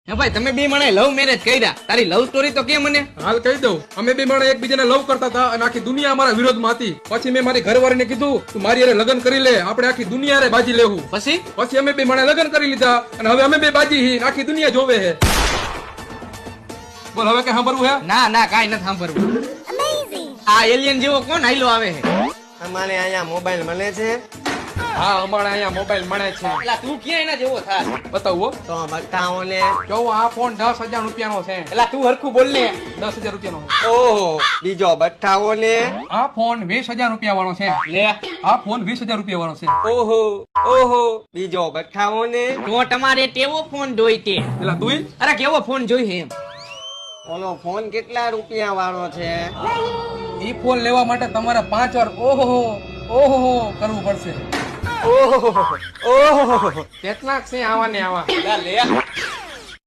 હે ભાઈ તમે બે મને લવ મેરેજ કર્યા, તારી લવ સ્ટોરી તો કે મને. હાલ કહી દઉં, અમે બે માણસ એકબીજાને લવ કરતા હતા અને આખી દુનિયા અમારા વિરોધમાં હતી. પછી મેં મારી ઘરવાળીને કીધું તું મારી હારે લગ્ન કરી લે, આપણે આખી દુનિયા હારે બાજી લેવું. પછી અમે બે માણસ લગ્ન કરી લીધા અને હવે અમે બે બાજી હી, આખી દુનિયા જોવે હે. બોલ હવે કઈ સાંભળવું હે? ના ના કાઈ નથી સાંભળવું. આ એલિયન જેવો કોણ હાઈલો આવે છે? અમારે અહીંયા મોબાઈલ મળે છે. હા, અમારે અહીંયા મોબાઈલ મળે છે. એલા તું ક્યાં એના જેવો થાય? બતાવો તો બતાવોને. જો આ ફોન 10,000 રૂપિયાનો છે. એલા તું હરખું બોલ ને. 10,000 રૂપિયાનો છે. ઓહો, બીજો બતાવોને. આ ફોન 20,000 રૂપિયા વાળો છે. લે આ ફોન 20,000 રૂપિયા વાળો છે. ઓહો ઓહો, બીજો બતાવોને. તો તમારે કેવો ફોન જોઈ તે? એલા તું અરે કેવો ફોન જોઈ એમ? ઓલો ફોન કેટલા રૂપિયા વાળો છે? ઈ ફોન લેવા માટે તમારે 5 વાર ઓહો ઓહો કરવું પડશે. ઓહો ઓહો, કેટલાક છે આવા ને આવા. એલા લે